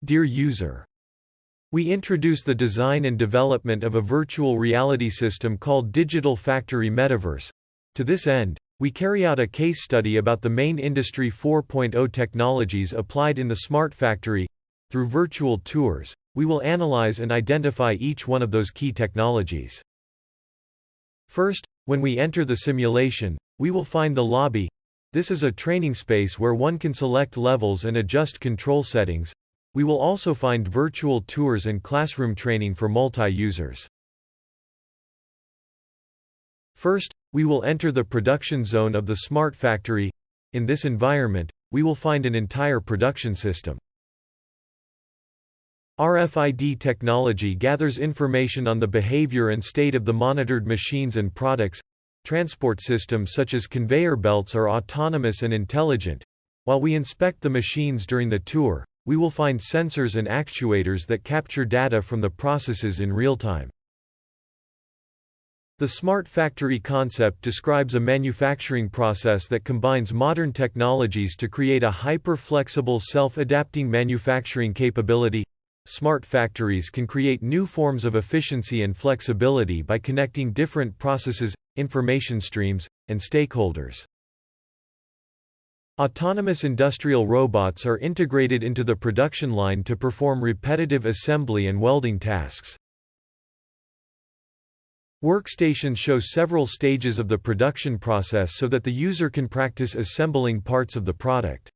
Dear user, we introduce the design and development of a virtual reality system called Digital Factory Metaverse. To this end, we carry out a case study about the main Industry 4.0 technologies applied in the smart factory. Through virtual tours, we will analyze and identify each one of those key technologies. First, when we enter the simulation, we will find the lobby. This is a training space where one can select levels and adjust control settings. We will also find virtual tours and classroom training for multi-users. First, we will enter the production zone of the smart factory. In this environment, we will find an entire production system. RFID technology gathers information on the behavior and state of the monitored machines and products. Transport systems such as conveyor belts are autonomous and intelligent. While we inspect the machines during the tour, we will find sensors and actuators that capture data from the processes in real time. The smart factory concept describes a manufacturing process that combines modern technologies to create a hyper-flexible, self-adapting manufacturing capability. Smart factories can create new forms of efficiency and flexibility by connecting different processes, information streams, and stakeholders. Autonomous industrial robots are integrated into the production line to perform repetitive assembly and welding tasks. Workstations show several stages of the production process so that the user can practice assembling parts of the product.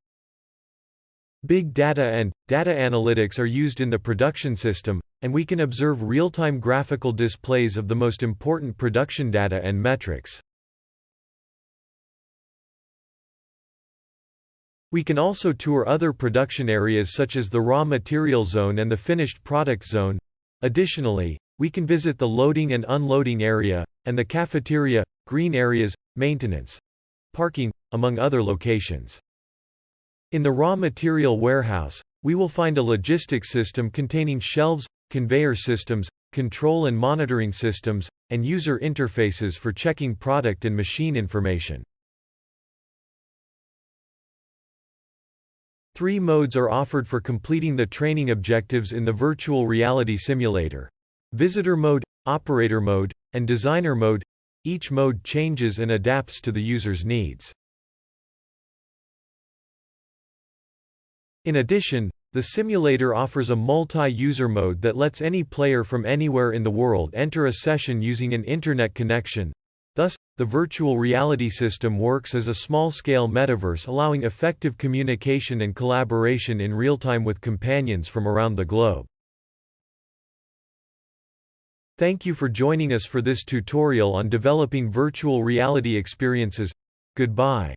Big data and data analytics are used in the production system, and we can observe real-time graphical displays of the most important production data and metrics. We can also tour other production areas such as the raw material zone and the finished product zone. Additionally, we can visit the loading and unloading area, and the cafeteria, green areas, maintenance, parking, among other locations. In the raw material warehouse, we will find a logistics system containing shelves, conveyor systems, control and monitoring systems, and user interfaces for checking product and machine information. 3 modes are offered for completing the training objectives in the virtual reality simulator: Visitor mode, Operator mode, and Designer mode. Each mode changes and adapts to the user's needs. In addition, the simulator offers a multi-user mode that lets any player from anywhere in the world enter a session using an internet connection. Thus, the virtual reality system works as a small-scale metaverse, allowing effective communication and collaboration in real time with companions from around the globe. Thank you for joining us for this tutorial on developing virtual reality experiences. Goodbye.